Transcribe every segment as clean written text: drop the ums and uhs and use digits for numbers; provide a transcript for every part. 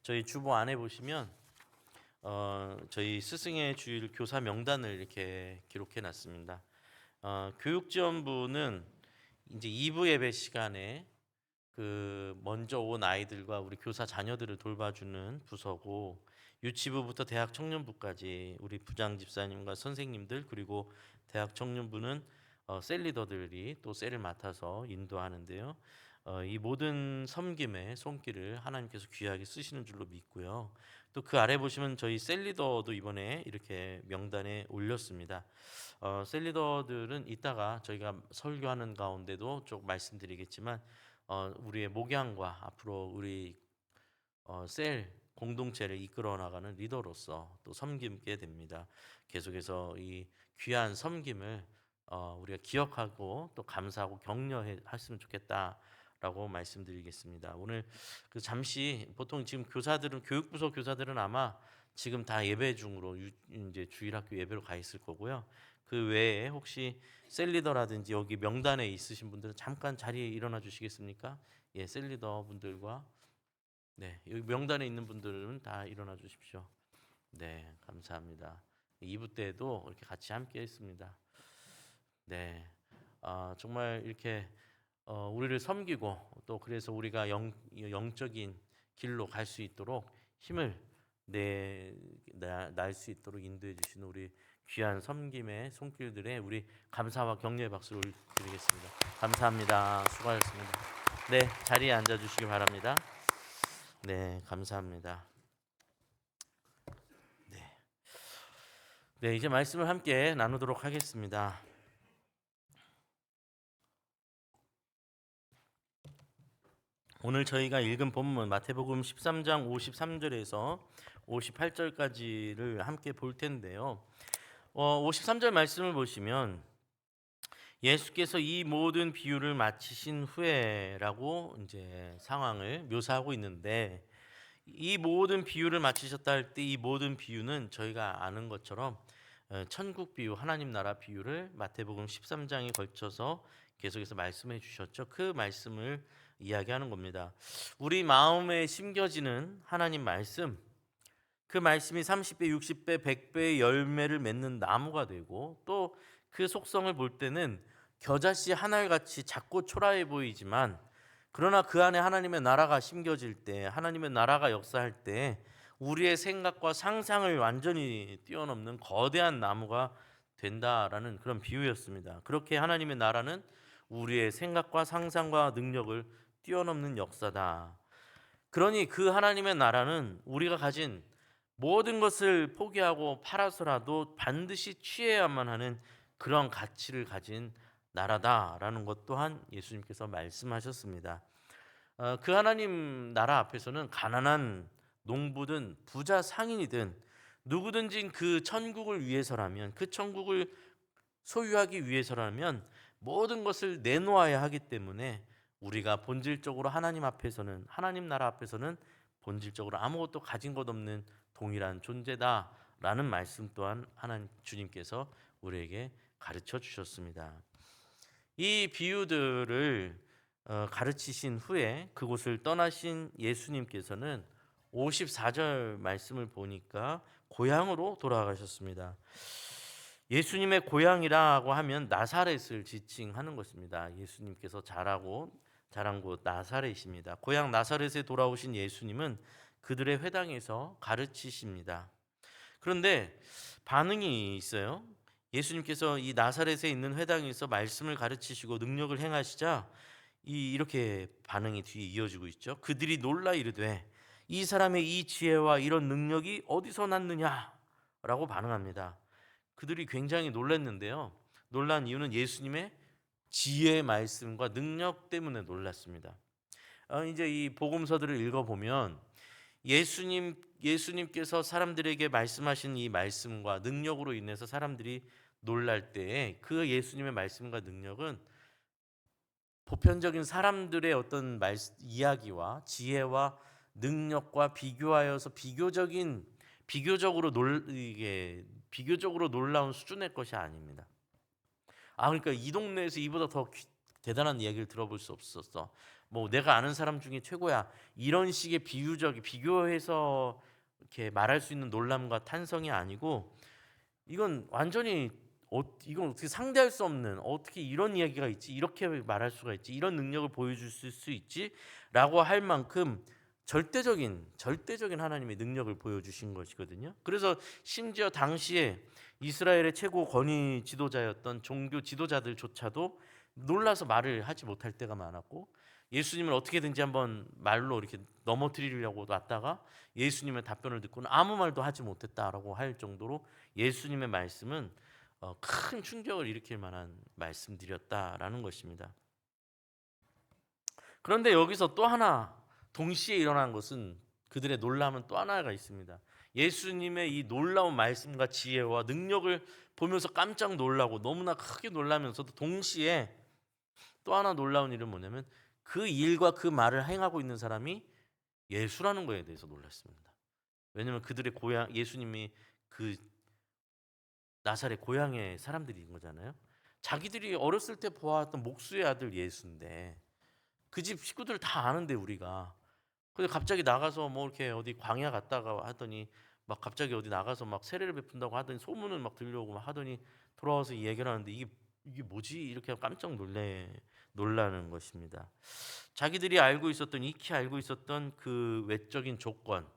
저희 주보 안에 보시면 저희 스승의 주일 교사 명단을 이렇게 기록해 놨습니다. 교육지원부는 이제 2부 예배 시간에 그 먼저 온 아이들과 우리 교사 자녀들을 돌봐주는 부서고, 유치부부터 대학 청년부까지 우리 부장 집사님과 선생님들, 그리고 대학 청년부는 셀 리더들이 또 셀을 맡아서 인도하는데요. 이 모든 섬김의 손길을 하나님께서 귀하게 쓰시는 줄로 믿고요. 또 그 아래 보시면 저희 셀 리더도 이번에 이렇게 명단에 올렸습니다. 셀 리더들은 이따가 저희가 설교하는 가운데도 쭉 말씀드리겠지만, 우리의 목양과 앞으로 우리 셀 공동체를 이끌어 나가는 리더로서 또 섬기게 됩니다. 계속해서 이 귀한 섬김을 우리가 기억하고 또 감사하고 격려했으면 좋겠다라고 말씀드리겠습니다. 오늘 그 잠시 보통 지금 교사들은, 교육부서 교사들은 아마 지금 다 예배 중으로 이제 주일학교 예배로 가 있을 거고요. 그 외에 혹시 셀리더라든지 여기 명단에 있으신 분들은 잠깐 자리에 일어나 주시겠습니까? 예, 셀리더 분들과, 네, 여기 명단에 있는 분들은 다 일어나 주십시오. 네, 감사합니다. 2부 때도 이렇게 같이 함께 했습니다. 네, 정말 이렇게 우리를 섬기고 또 그래서 우리가 영적인 길로 갈 수 있도록 힘을 날 수 있도록 인도해 주시는 우리 귀한 섬김의 손길들에 우리 감사와 격려의 박수를 드리겠습니다. 감사합니다. 수고하셨습니다. 네, 자리에 앉아 주시기 바랍니다. 네, 감사합니다. 네. 네, 이제 말씀을 함께 나누도록 하겠습니다. 오늘 저희가 읽은 본문 마태복음 13장 53절에서 58절까지를 함께 볼 텐데요. 53절 말씀을 보시면 예수께서 이 모든 비유를 마치신 후에라고 이제 상황을 묘사하고 있는데, 이 모든 비유를 마치셨다 할 때 이 모든 비유는 저희가 아는 것처럼 천국 비유, 하나님 나라 비유를 마태복음 13장에 걸쳐서 계속해서 말씀해 주셨죠. 그 말씀을 이야기하는 겁니다. 우리 마음에 심겨지는 하나님 말씀, 그 말씀이 30배, 60배, 100배의 열매를 맺는 나무가 되고, 또 그 속성을 볼 때는 겨자씨 한 알같이 작고 초라해 보이지만, 그러나 그 안에 하나님의 나라가 심겨질 때, 하나님의 나라가 역사할 때 우리의 생각과 상상을 완전히 뛰어넘는 거대한 나무가 된다라는 그런 비유였습니다. 그렇게 하나님의 나라는 우리의 생각과 상상과 능력을 뛰어넘는 역사다. 그러니 그 하나님의 나라는 우리가 가진 모든 것을 포기하고 팔아서라도 반드시 취해야만 하는 그런 가치를 가진 나라다라는 것 또한 예수님께서 말씀하셨습니다. 그 하나님 나라 앞에서는 가난한 농부든 부자 상인이든 누구든지 그 천국을 위해서라면, 그 천국을 소유하기 위해서라면 모든 것을 내놓아야 하기 때문에, 우리가 본질적으로 하나님 앞에서는, 하나님 나라 앞에서는 본질적으로 아무것도 가진 것 없는 동일한 존재다라는 말씀 또한 하나님 주님께서 우리에게 가르쳐 주셨습니다. 이 비유들을 가르치신 후에 그곳을 떠나신 예수님께서는 54절 말씀을 보니까 고향으로 돌아가셨습니다. 예수님의 고향이라고 하면 나사렛을 지칭하는 것입니다. 예수님께서 자란 곳 나사렛입니다. 고향 나사렛에 돌아오신 예수님은 그들의 회당에서 가르치십니다. 그런데 반응이 있어요. 예수님께서 이 나사렛에 있는 회당에서 말씀을 가르치시고 능력을 행하시자 이렇게 반응이 뒤에 이어지고 있죠. 그들이 놀라 이르되 이 사람의 이 지혜와 이런 능력이 어디서 났느냐라고 반응합니다. 그들이 굉장히 놀랐는데요. 놀란 이유는 예수님의 지혜의 말씀과 능력 때문에 놀랐습니다. 이제 이 복음서들을 읽어보면 예수님께서 사람들에게 말씀하신 이 말씀과 능력으로 인해서 사람들이 놀랄 때에 그 예수님의 말씀과 능력은 보편적인 사람들의 어떤 이야기와 지혜와 능력과 비교하여서 비교적으로 놀라운 수준의 것이 아닙니다. 그러니까 이 동네에서 이보다 더 대단한 이야기를 들어볼 수 없었어. 뭐 내가 아는 사람 중에 최고야, 이런 식의 비교해서 이렇게 말할 수 있는 놀람과 탄성이 아니고, 이건 완전히 이건 어떻게 상대할 수 없는, 어떻게 이런 이야기가 있지, 이렇게 말할 수가 있지, 이런 능력을 보여줄 수 있지라고 할 만큼 절대적인 하나님의 능력을 보여주신 것이거든요. 그래서 심지어 당시에 이스라엘의 최고 권위 지도자였던 종교 지도자들조차도 놀라서 말을 하지 못할 때가 많았고, 예수님을 어떻게든지 한번 말로 이렇게 넘어뜨리려고 왔다가 예수님의 답변을 듣고는 아무 말도 하지 못했다라고 할 정도로 예수님의 말씀은 큰 충격을 일으킬 만한 말씀들이었다라는 것입니다. 그런데 여기서 또 하나 동시에 일어난 것은, 그들의 놀람은 또 하나가 있습니다. 예수님의 이 놀라운 말씀과 지혜와 능력을 보면서 깜짝 놀라고 너무나 크게 놀라면서도 동시에 또 하나 놀라운 일은 뭐냐면, 그 일과 그 말을 행하고 있는 사람이 예수라는 거에 대해서 놀랐습니다. 왜냐하면 그들의 고향, 예수님이 그 나사렛 고향의 사람들인 거잖아요. 자기들이 어렸을 때 보았던 목수의 아들 예수인데, 그 집 식구들 다 아는데 우리가. 근데 갑자기 나가서 뭐 이렇게 어디 광야 갔다가 하더니 막 갑자기 어디 나가서 막 세례를 베푼다고 하더니 소문은 막 들려오고 막 하더니 돌아와서 이 얘기를 하는데, 이게 뭐지? 이렇게 깜짝 놀라는 것입니다. 자기들이 익히 알고 있었던 그 외적인 조건,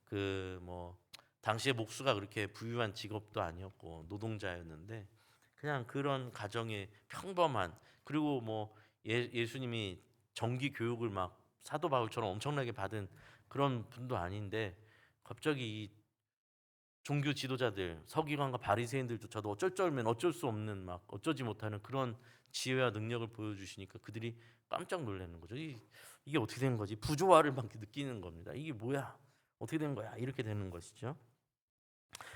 그 뭐 당시에 목수가 그렇게 부유한 직업도 아니었고 노동자였는데, 그냥 그런 가정의 평범한, 그리고 뭐 예수님이 정기 교육을 막 사도 바울처럼 엄청나게 받은 그런 분도 아닌데, 갑자기 이 종교 지도자들, 서기관과 바리새인들조차도 어쩔 줄 알면 어쩔 수 없는, 막 어쩌지 못하는 그런 지혜와 능력을 보여주시니까 그들이 깜짝 놀라는 거죠. 이게 어떻게 된 거지? 부조화를 막 느끼는 겁니다. 이게 뭐야? 어떻게 된 거야? 이렇게 되는 것이죠.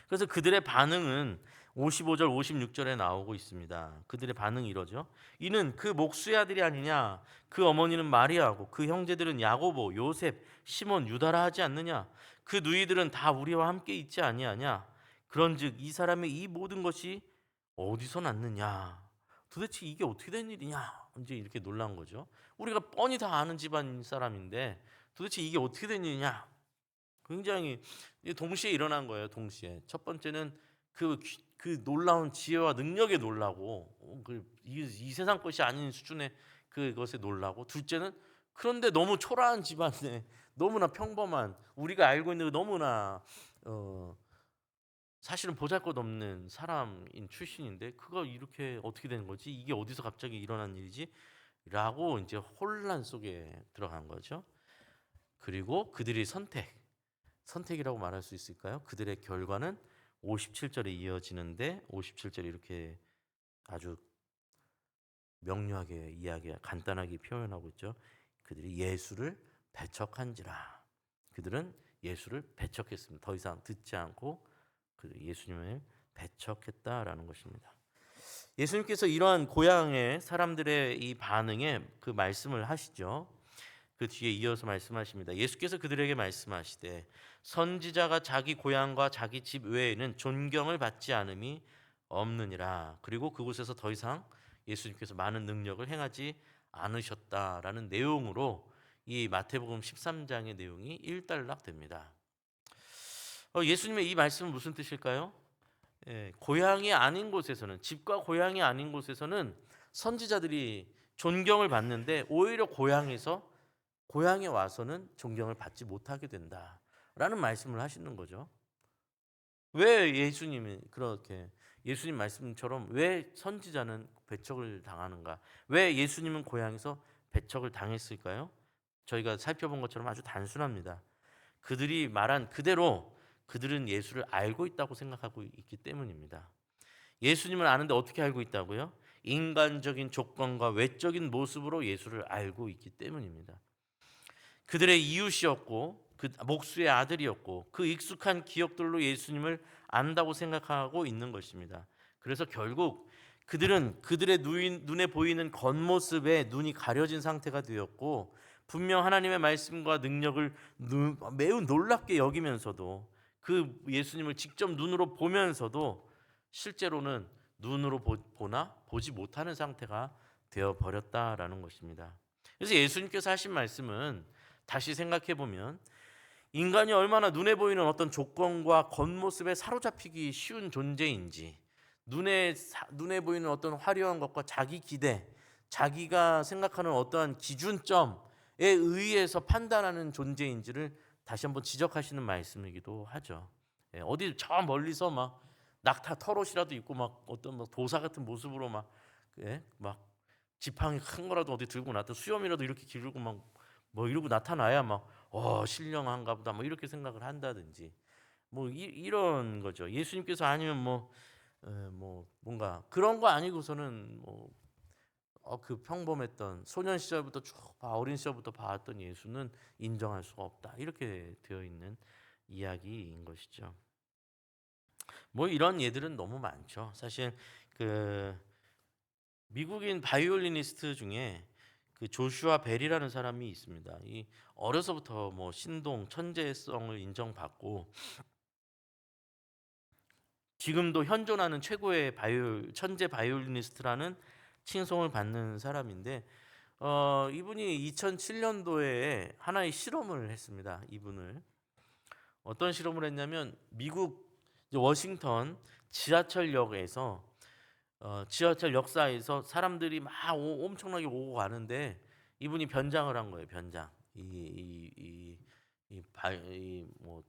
그래서 그들의 반응은 55절 56절에 나오고 있습니다. 그들의 반응이 이러죠. 이는 그 목수의 아들이 아니냐? 그 어머니는 마리아고 그 형제들은 야고보, 요셉, 시몬, 유다라 하지 않느냐? 그 누이들은 다 우리와 함께 있지 아니하냐? 그런즉 이 사람의 이 모든 것이 어디서 났느냐? 도대체 이게 어떻게 된 일이냐? 이제 이렇게 놀란 거죠. 우리가 뻔히 다 아는 집안 사람인데 도대체 이게 어떻게 된 일이냐? 굉장히 동시에 일어난 거예요. 동시에 첫 번째는 그 놀라운 지혜와 능력에 놀라고, 이 세상 것이 아닌 수준의 그것에 놀라고, 둘째는 그런데 너무 초라한 집안에 너무나 평범한, 우리가 알고 있는 너무나 사실은 보잘것없는 사람인 출신인데 그가 이렇게 어떻게 된 거지? 이게 어디서 갑자기 일어난 일이지? 라고 이제 혼란 속에 들어간 거죠. 그리고 그들이 선택이라고 말할 수 있을까요? 그들의 결과는 57절에 이어지는데, 57절에 이렇게 아주 명료하게 간단하게 표현하고 있죠. 그들이 예수를 배척한지라. 그들은 예수를 배척했습니다. 더 이상 듣지 않고 그 예수님을 배척했다라는 것입니다. 예수님께서 이러한 고향의 사람들의 이 반응에 그 말씀을 하시죠. 그 뒤에 이어서 말씀하십니다. 예수께서 그들에게 말씀하시되 선지자가 자기 고향과 자기 집 외에는 존경을 받지 않음이 없느니라. 그리고 그곳에서 더 이상 예수님께서 많은 능력을 행하지 않으셨다라는 내용으로 이 마태복음 13장의 내용이 일단락됩니다. 예수님의 이 말씀은 무슨 뜻일까요? 고향이 아닌 곳에서는, 집과 고향이 아닌 곳에서는 선지자들이 존경을 받는데, 오히려 고향에 와서는 존경을 받지 못하게 된다라는 말씀을 하시는 거죠. 왜 예수님이 그렇게, 예수님 말씀처럼 왜 선지자는 배척을 당하는가? 왜 예수님은 고향에서 배척을 당했을까요? 저희가 살펴본 것처럼 아주 단순합니다. 그들이 말한 그대로 그들은 예수를 알고 있다고 생각하고 있기 때문입니다. 예수님을 아는데 어떻게 알고 있다고요? 인간적인 조건과 외적인 모습으로 예수를 알고 있기 때문입니다. 그들의 이웃이었고 그 목수의 아들이었고 그 익숙한 기억들로 예수님을 안다고 생각하고 있는 것입니다. 그래서 결국 그들은 그들의 눈에 보이는 겉모습에 눈이 가려진 상태가 되었고, 분명 하나님의 말씀과 능력을 매우 놀랍게 여기면서도, 그 예수님을 직접 눈으로 보면서도 실제로는 눈으로 보나 보지 못하는 상태가 되어 버렸다라는 것입니다. 그래서 예수님께서 하신 말씀은 다시 생각해 보면 인간이 얼마나 눈에 보이는 어떤 조건과 겉모습에 사로잡히기 쉬운 존재인지, 눈에 보이는 어떤 화려한 것과 자기 기대, 자기가 생각하는 어떠한 기준점에 의해서 판단하는 존재인지를 다시 한번 지적하시는 말씀이기도 하죠. 예, 어디 저 멀리서 막 낙타 털옷이라도 입고 막 어떤 막 도사 같은 모습으로 막, 예? 막 지팡이 큰 거라도 어디 들고 나타 수염이라도 이렇게 기르고 막 뭐 이러고 나타나야 막 신령한가 보다 뭐 이렇게 생각을 한다든지 뭐 이런 거죠. 예수님께서 아니면 뭐 뭔가 그런 거 아니고서는 그 평범했던 소년 시절부터 어린 시절부터 봐왔던 예수는 인정할 수가 없다. 이렇게 되어 있는 이야기인 것이죠. 뭐 이런 예들은 너무 많죠. 사실 그 미국인 바이올리니스트 중에 그 조슈아 벨이라는 사람이 있습니다. 이 어려서부터 뭐 신동 천재성을 인정받고 지금도 현존하는 최고의 천재 바이올리니스트라는 칭송을 받는 사람인데 이분이 2007년도에 하나의 실험을 했습니다. 이분을 어떤 실험을 했냐면 미국 워싱턴 지하철역에서 지하철 역사에서 사람들이 막 엄청나게 오고 가는데 이분이 변장을 한 거예요. 변장. 이뭐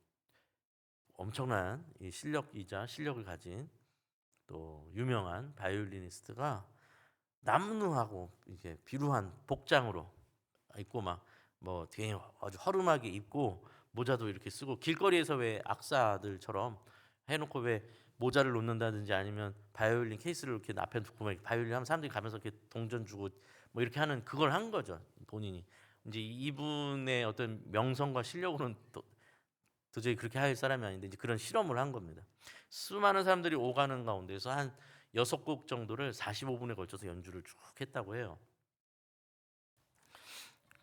엄청난 이 실력을 가진 또 유명한 바이올리니스트가 남루하고 이제 비루한 복장으로 입고 막 뭐 되게 아주 허름하게 입고 모자도 이렇게 쓰고 길거리에서 왜 악사들처럼 해놓고 왜 모자를 놓는다든지 아니면 바이올린 케이스를 이렇게 앞에 두고 막 바이올린 하면 사람들이 가면서 이렇게 동전 주고 뭐 이렇게 하는 그걸 한 거죠. 본인이 이제 이분의 어떤 명성과 실력으로는 도저히 그렇게 할 사람이 아닌데 이제 그런 실험을 한 겁니다. 수많은 사람들이 오가는 가운데서 한 6곡 정도를 45분에 걸쳐서 연주를 쭉 했다고 해요.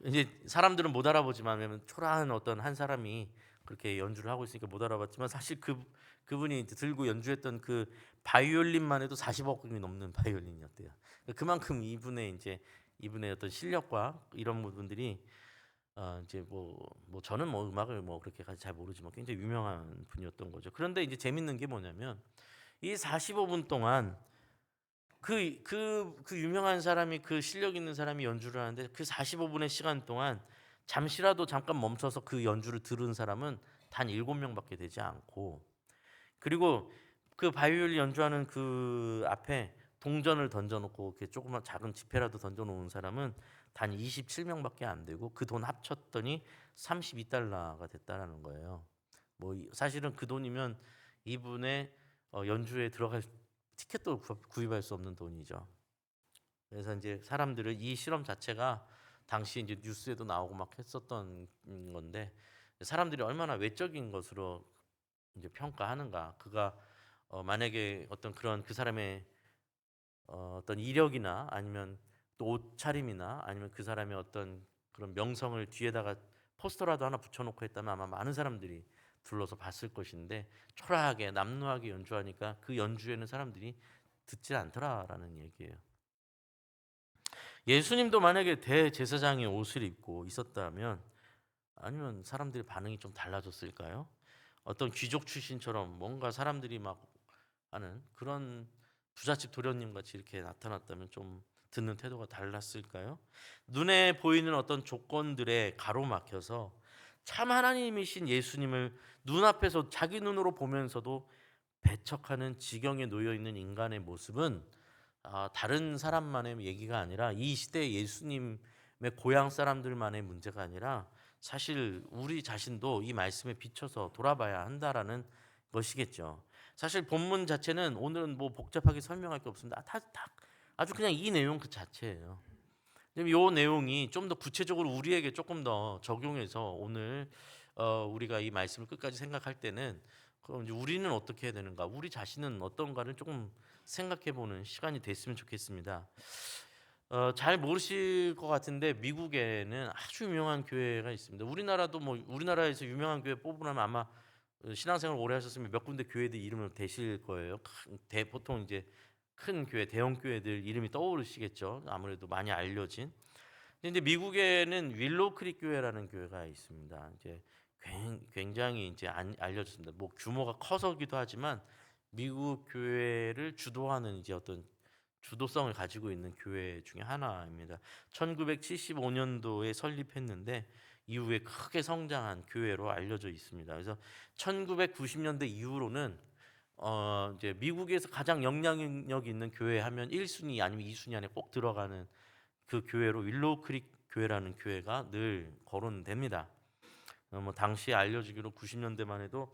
이제 사람들은 못 알아보지만 왜냐면 초라한 어떤 한 사람이 그렇게 연주를 하고 있으니까 못 알아봤지만 사실 그분이 이제 들고 연주했던 그 바이올린만 해도 40억 원이 넘는 바이올린이었대요. 그만큼 이분의 어떤 실력과 이런 부분들이 이제 뭐 저는 뭐 음악을 뭐 그렇게까지 잘 모르지만 굉장히 유명한 분이었던 거죠. 그런데 이제 재밌는 게 뭐냐면 이 45분 동안 그 유명한 사람이 그 실력 있는 사람이 연주를 하는데 그 45분의 시간 동안 잠시라도 잠깐 멈춰서 그 연주를 들은 사람은 단 7명밖에 되지 않고 그리고 그 바이올린 연주하는 그 앞에 동전을 던져놓고 이렇게 조그만 작은 지폐라도 던져놓은 사람은 단 27명밖에 안 되고 그 돈 합쳤더니 32달러가 됐다라는 거예요. 사실은 그 돈이면 이분의 연주에 들어갈 티켓도 구입할 수 없는 돈이죠. 그래서 이제 사람들은 이 실험 자체가 당시 이제 뉴스에도 나오고 막 했었던 건데 사람들이 얼마나 외적인 것으로 이제 평가하는가. 그가 만약에 어떤 그런 그 사람의 어떤 이력이나 아니면 또 옷차림이나 아니면 그 사람의 어떤 그런 명성을 뒤에다가 포스터라도 하나 붙여놓고 했다면 아마 많은 사람들이 둘러서 봤을 것인데 초라하게 남루하게 연주하니까 그 연주에는 사람들이 듣지 않더라라는 얘기예요. 예수님도 만약에 대제사장의 옷을 입고 있었다면 아니면 사람들의 반응이 좀 달라졌을까요? 어떤 귀족 출신처럼 뭔가 사람들이 막 하는 그런 부잣집 도련님 같이 이렇게 나타났다면 좀 듣는 태도가 달랐을까요? 눈에 보이는 어떤 조건들에 가로막혀서 참 하나님이신 예수님을 눈앞에서 자기 눈으로 보면서도 배척하는 지경에 놓여 있는 인간의 모습은 다른 사람만의 얘기가 아니라 이 시대 예수님의 고향 사람들만의 문제가 아니라 사실 우리 자신도 이 말씀에 비춰서 돌아봐야 한다라는 것이겠죠. 사실 본문 자체는 오늘은 뭐 복잡하게 설명할 게 없습니다. 아주 그냥 이 내용 그 자체예요. 이 내용이 좀 더 구체적으로 우리에게 조금 더 적용해서 오늘 우리가 이 말씀을 끝까지 생각할 때는 그럼 이제 우리는 어떻게 해야 되는가, 우리 자신은 어떤가를 조금 생각해보는 시간이 됐으면 좋겠습니다. 잘 모르실 것 같은데 미국에는 아주 유명한 교회가 있습니다. 우리나라도 뭐 우리나라에서 유명한 교회 뽑으려면 아마 신앙생활 오래 하셨으면 몇 군데 교회들 이름을 대실 거예요. 보통 이제 큰 교회, 대형 교회들 이름이 떠오르시겠죠. 아무래도 많이 알려진. 근데 미국에는 윌로우 크릭 교회라는 교회가 있습니다. 이제 굉장히 이제 알려졌습니다. 뭐 규모가 커서기도 하지만 미국 교회를 주도하는 이제 어떤 주도성을 가지고 있는 교회 중에 하나입니다. 1975년도에 설립했는데 이후에 크게 성장한 교회로 알려져 있습니다. 그래서 1990년대 이후로는 이제 미국에서 가장 영향력 있는 교회 하면 1순위 아니면 2순위 안에 꼭 들어가는 그 교회로 윌로우 크릭 교회라는 교회가 늘 거론됩니다. 뭐 당시에 알려지기로 90년대만 해도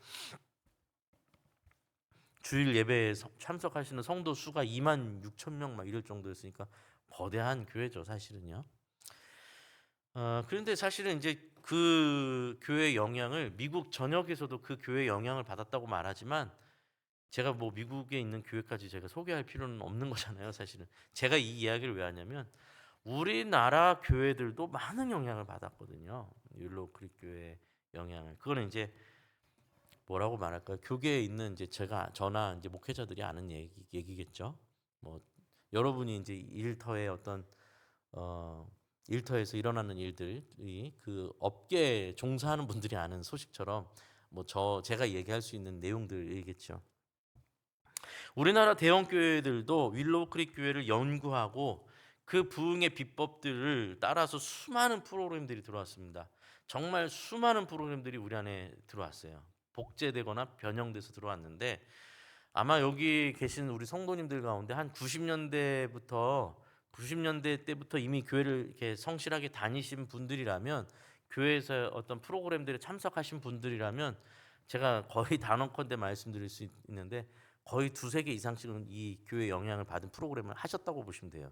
주일 예배에 참석하시는 성도 수가 2만 6천 명 막 이럴 정도였으니까 거대한 교회죠, 사실은요. 그런데 사실은 이제 그 교회 영향을 미국 전역에서도 그 교회 영향을 받았다고 말하지만 제가 뭐 미국에 있는 교회까지 제가 소개할 필요는 없는 거잖아요, 사실은. 제가 이 이야기를 왜 하냐면 우리나라 교회들도 많은 영향을 받았거든요. 율로 크릭 교회 영향을. 그거는 이제 뭐라고 말할까요? 교계에 있는 이제 저나 이제 목회자들이 아는 얘기겠죠. 뭐 여러분이 이제 일터의 어떤 일터에서 일어나는 일들이 그 업계에 종사하는 분들이 아는 소식처럼 뭐 제가 얘기할 수 있는 내용들이겠죠. 우리나라 대형 교회들도 윌로우 크릭 교회를 연구하고 그 부흥의 비법들을 따라서 수많은 프로그램들이 들어왔습니다. 정말 수많은 프로그램들이 우리 안에 들어왔어요. 복제되거나 변형돼서 들어왔는데 아마 여기 계신 우리 성도님들 가운데 한 90년대 때부터 이미 교회를 이렇게 성실하게 다니신 분들이라면 교회에서 어떤 프로그램들에 참석하신 분들이라면 제가 거의 단언컨대 말씀드릴 수 있는데 거의 두세 개 이상씩은 이 교회 영향을 받은 프로그램을 하셨다고 보시면 돼요.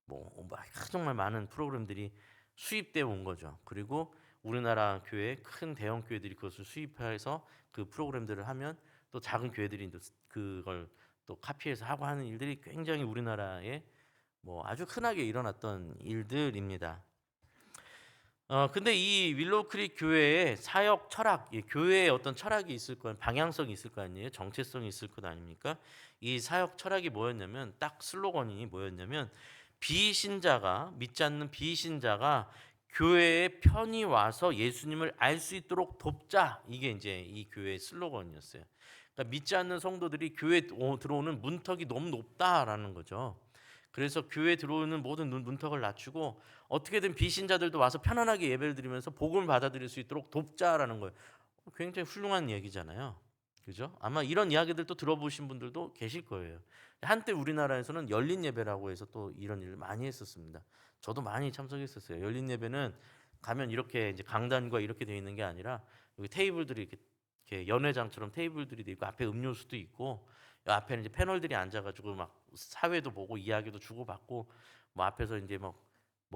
뭐 정말 많은 프로그램들이 수입되어 온 거죠. 그리고 우리나라 교회 큰 대형 교회들이 그것을 수입해서 그 프로그램들을 하면 또 작은 교회들이 또 그걸 또 카피해서 하고 하는 일들이 굉장히 우리나라에 뭐 아주 흔하게 일어났던 일들입니다. 근데 이 윌로우 크릭 교회의 사역 철학, 교회의 어떤 철학이 있을 거, 방향성이 있을 거 아니에요? 정체성이 있을 것 아닙니까? 이 사역 철학이 뭐였냐면 딱 슬로건이 뭐였냐면 비신자가 믿지 않는 비신자가 교회에 편히 와서 예수님을 알 수 있도록 돕자. 이게 이제 이 교회의 슬로건이었어요. 그러니까 믿지 않는 성도들이 교회에 들어오는 문턱이 너무 높다라는 거죠. 그래서 교회에 들어오는 모든 문턱을 낮추고 어떻게든 비신자들도 와서 편안하게 예배를 드리면서 복음을 받아들일 수 있도록 돕자라는 거예요. 굉장히 훌륭한 얘기잖아요. 그죠? 아마 이런 이야기들도 들어보신 분들도 계실 거예요. 한때 우리나라에서는 열린 예배라고 해서 또 이런 일을 많이 했었습니다. 저도 많이 참석했었어요. 열린 예배는 가면 이렇게 이제 강단과 이렇게 되어 있는 게 아니라 여기 테이블들이 이렇게 연회장처럼 테이블들이 있고 앞에 음료수도 있고 앞에는 이제 패널들이 앉아가지고 막 사회도 보고 이야기도 주고받고 뭐 앞에서 이제 뭐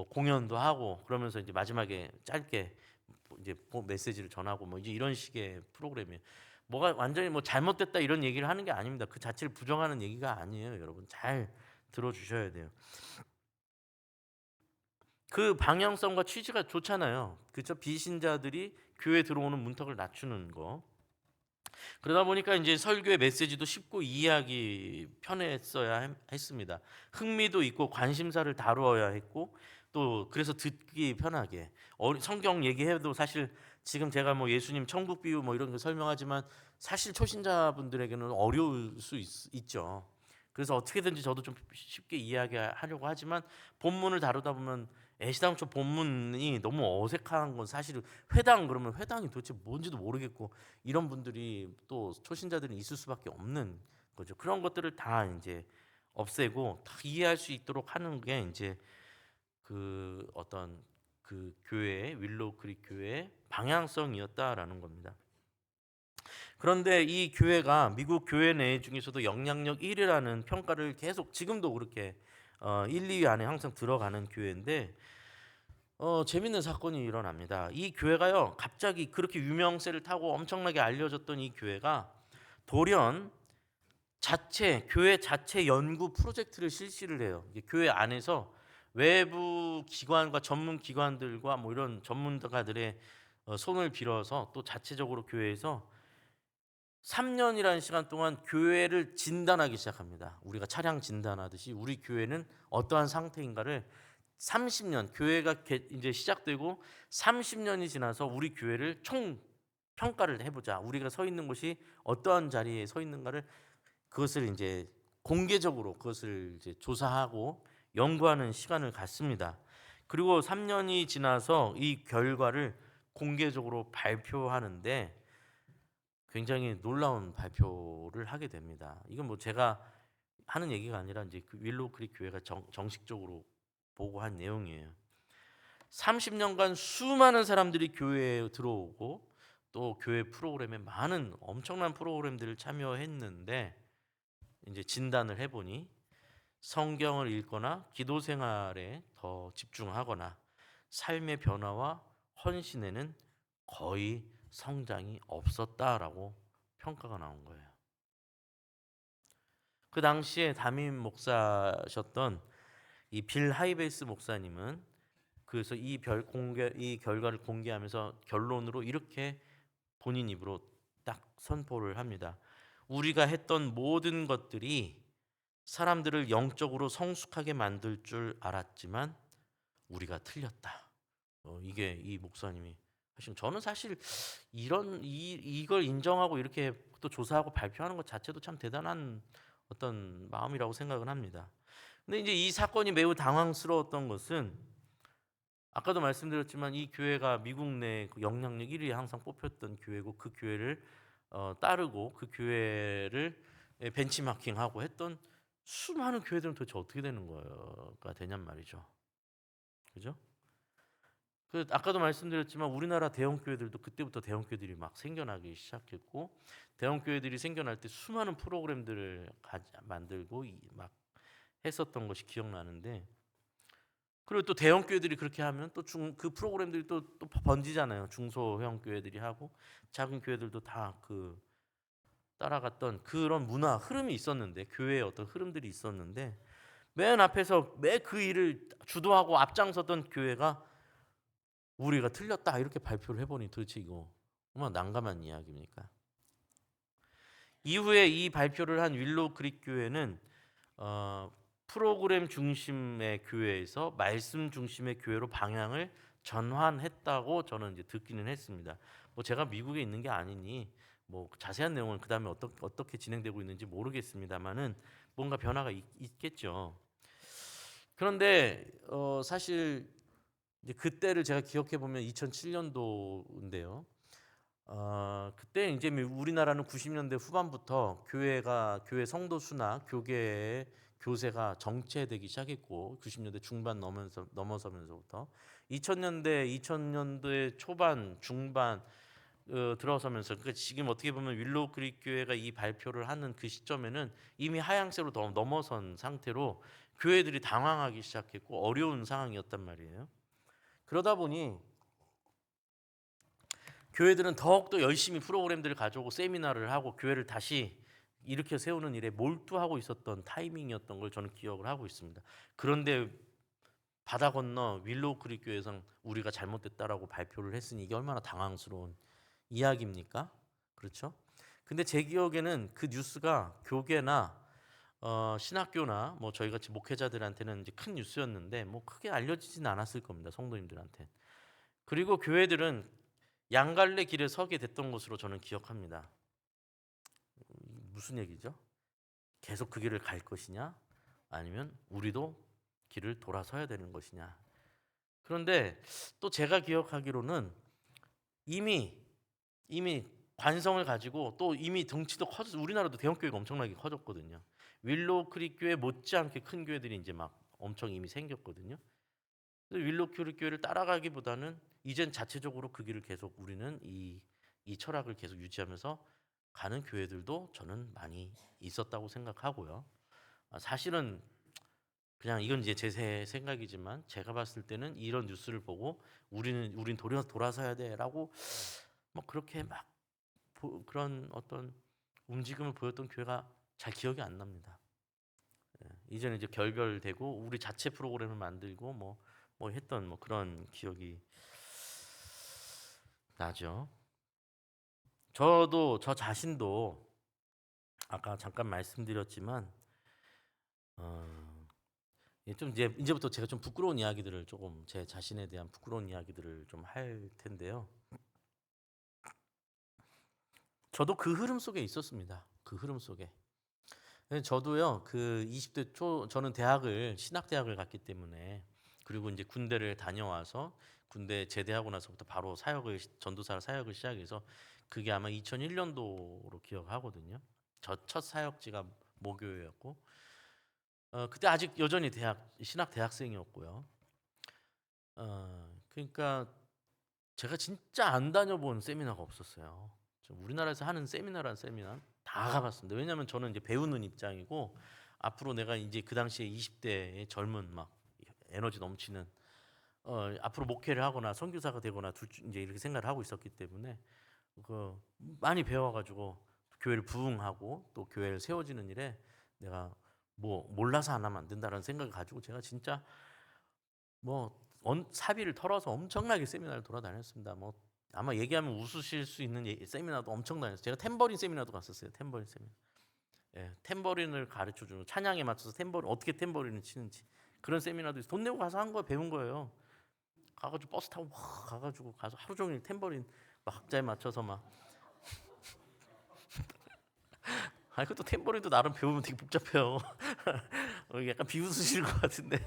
공연도 하고 그러면서 이제 마지막에 짧게 이제 메시지를 전하고 뭐 이제 이런 식의 프로그램이에요. 뭐가 완전히 뭐 잘못됐다 이런 얘기를 하는 게 아닙니다. 그 자체를 부정하는 얘기가 아니에요, 여러분. 잘 들어주셔야 돼요. 그 방향성과 취지가 좋잖아요. 그렇죠? 비신자들이 교회 들어오는 문턱을 낮추는 거. 그러다 보니까 이제 설교의 메시지도 쉽고 이해하기 편했어야 했습니다. 흥미도 있고 관심사를 다루어야 했고 또 그래서 듣기 편하게 성경 얘기해도 사실 지금 제가 뭐 예수님 천국 비유 뭐 이런 거 설명하지만 사실 초신자분들에게는 어려울 수 있죠. 그래서 어떻게든지 저도 좀 쉽게 이야기하려고 하지만 본문을 다루다 보면 애시당초 본문이 너무 어색한 건 사실 회당 그러면 회당이 도대체 뭔지도 모르겠고 이런 분들이 또 초신자들은 있을 수밖에 없는 거죠. 그런 것들을 다 이제 없애고 다 이해할 수 있도록 하는 게 이제 그 어떤 그 교회의 윌로우 크릭 교회의 방향성이었다라는 겁니다. 그런데 이 교회가 미국 교회 내 중에서도 영향력 1위라는 평가를 계속 지금도 그렇게 1, 2위 안에 항상 들어가는 교회인데 재밌는 사건이 일어납니다. 이 교회가요 갑자기 그렇게 유명세를 타고 엄청나게 알려졌던 이 교회가 돌연 교회 자체 연구 프로젝트를 실시를 해요. 교회 안에서 외부 기관과 전문 기관들과 뭐 이런 전문가들의 손을 빌어서 또 자체적으로 교회에서 3년이라는 시간 동안 교회를 진단하기 시작합니다. 우리가 차량 진단하듯이 우리 교회는 어떠한 상태인가를 30년 교회가 이제 시작되고 30년이 지나서 우리 교회를 총 평가를 해보자. 우리가 서 있는 곳이 어떠한 자리에 서 있는가를 그것을 이제 공개적으로 그것을 이제 조사하고 연구하는 시간을 갖습니다. 그리고 3년이 지나서 이 결과를 공개적으로 발표하는데 굉장히 놀라운 발표를 하게 됩니다. 이건 뭐 제가 하는 얘기가 아니라 이제 그 윌로우 크릭 교회가 정식적으로 보고한 내용이에요. 30년간 수많은 사람들이 교회에 들어오고 또 교회 프로그램에 많은 엄청난 프로그램들을 참여했는데 이제 진단을 해보니 성경을 읽거나 기도 생활에 더 집중하거나 삶의 변화와 헌신에는 거의 성장이 없었다라고 평가가 나온 거예요. 그 당시에 담임 목사셨던 이 빌 하이베이스 목사님은 그래서 이 결과를 공개하면서 결론으로 이렇게 본인 입으로 딱 선포를 합니다. 우리가 했던 모든 것들이 사람들을 영적으로 성숙하게 만들 줄 알았지만 우리가 틀렸다. 이게 이 목사님이 하신. 저는 사실 이걸 인정하고 이렇게 또 조사하고 발표하는 것 자체도 참 대단한 어떤 마음이라고 생각을 합니다. 근데 이제 이 사건이 매우 당황스러웠던 것은 아까도 말씀드렸지만 이 교회가 미국 내 영향력 1위에 항상 뽑혔던 교회고 그 교회를 따르고 그 교회를 벤치마킹하고 했던 수많은 교회들은 도대체 어떻게 되는 거가 되냔 말이죠. 그죠? 그 아까도 말씀드렸지만 우리나라 대형 교회들도 그때부터 대형 교회들이 막 생겨나기 시작했고 대형 교회들이 생겨날 때 수많은 프로그램들을 만들고 막 했었던 것이 기억나는데 그리고 또 대형 교회들이 그렇게 하면 또 그 프로그램들이 또 번지잖아요. 중소형 교회들이 하고 작은 교회들도 다 그 따라갔던 그런 문화 흐름이 있었는데 교회의 어떤 흐름들이 있었는데 맨 앞에서 매 그 일을 주도하고 앞장섰던 교회가 우리가 틀렸다 이렇게 발표를 해보니 도대체 이거 얼마나 난감한 이야기입니까? 이후에 이 발표를 한 윌로우 크릭 교회는 프로그램 중심의 교회에서 말씀 중심의 교회로 방향을 전환했다고 저는 이제 듣기는 했습니다. 뭐 제가 미국에 있는 게 아니니 뭐 자세한 내용은 그 다음에 어떻게 진행되고 있는지 모르겠습니다만은 뭔가 변화가 있겠죠. 그런데 사실 이제 그때를 제가 기억해 보면 2007년도인데요. 그때 이제 우리나라는 90년대 후반부터 교회 성도 수나 교계의 교세가 정체되기 시작했고 90년대 중반 넘어서면서부터 2000년대 초반 중반 들어서면서 그러니까 지금 어떻게 보면 윌로우 크릭 교회가 이 발표를 하는 그 시점에는 이미 하향세로 넘어선 상태로 교회들이 당황하기 시작했고 어려운 상황이었단 말이에요. 그러다 보니 교회들은 더욱더 열심히 프로그램들을 가져오고 세미나를 하고 교회를 다시 일으켜 세우는 일에 몰두하고 있었던 타이밍이었던 걸 저는 기억을 하고 있습니다. 그런데 바다 건너 윌로우 크릭 교회에서 우리가 잘못됐다라고 발표를 했으니 이게 얼마나 당황스러운 이야기입니까? 그렇죠? 근데 제 기억에는 그 뉴스가 교계나 신학교나 뭐 저희 같이 목회자들한테는 이제 큰 뉴스였는데 뭐 크게 알려지진 않았을 겁니다. 성도님들한테. 그리고 교회들은 양갈래 길에 서게 됐던 것으로 저는 기억합니다. 무슨 얘기죠? 계속 그 길을 갈 것이냐? 아니면 우리도 길을 돌아서야 되는 것이냐? 그런데 또 제가 기억하기로는 이미 관성을 가지고 또 이미 덩치도 커져서 우리나라도 대형 교회가 엄청나게 커졌거든요. 윌로우 크릭 교회 못지않게 큰 교회들이 이제 막 엄청 이미 생겼거든요. 윌로우 크릭 교회를 따라가기보다는 이젠 자체적으로 그 길을 계속 우리는 이 철학을 계속 유지하면서 가는 교회들도 저는 많이 있었다고 생각하고요. 사실은 그냥 이건 이제 제 생각이지만 제가 봤을 때는 이런 뉴스를 보고 우린 돌아서야 돼라고 뭐 그렇게 막 그런 어떤 움직임을 보였던 교회가 잘 기억이 안 납니다. 이제는 이제 결별되고 우리 자체 프로그램을 만들고 뭐 했던 뭐 그런 기억이 나죠. 저 자신도 아까 잠깐 말씀드렸지만 예, 좀 이제부터 제가 좀 부끄러운 이야기들을 조금 제 자신에 대한 부끄러운 이야기들을 좀 할 텐데요. 저도 그 흐름 속에 있었습니다. 그 흐름 속에. 저도요. 그 20대 초 저는 대학을 신학대학을 갔기 때문에 그리고 이제 군대를 다녀와서 군대 제대하고 나서부터 바로 전도사 사역을 시작해서 그게 아마 2001년도로 기억하거든요. 저 첫 사역지가 모교였고 그때 아직 여전히 신학 대학생이었고요. 그러니까 제가 진짜 안 다녀본 세미나가 없었어요. 우리나라에서 하는 세미나란 세미나 다 가봤습니다. 왜냐하면 저는 이제 배우는 입장이고 앞으로 내가 이제 그 당시에 20대의 젊은 막 에너지 넘치는 앞으로 목회를 하거나 선교사가 되거나 이제 이렇게 생각을 하고 있었기 때문에 그 많이 배워가지고 교회를 부흥하고 또 교회를 세워지는 일에 내가 뭐 몰라서 안 하면 안 된다라는 생각을 가지고 제가 진짜 뭐 사비를 털어서 엄청나게 세미나를 돌아다녔습니다. 뭐 아마 얘기하면 웃으실 수 있는 세미나도 엄청 다녔어요. 제가 탬버린 세미나도 갔었어요. 탬버린 세미나. 예, 탬버린을 가르쳐 주는 찬양에 맞춰서 어떻게 탬버린을 치는지 그런 세미나도 있어요. 돈 내고 가서 한 거예요. 배운 거예요. 가가지고 버스 타고 가가지고 가서 하루 종일 탬버린 막 박자에 맞춰서 막 아니 그것도 탬버린도 나름 배우면 되게 복잡해요. 약간 비웃으실 것 같은데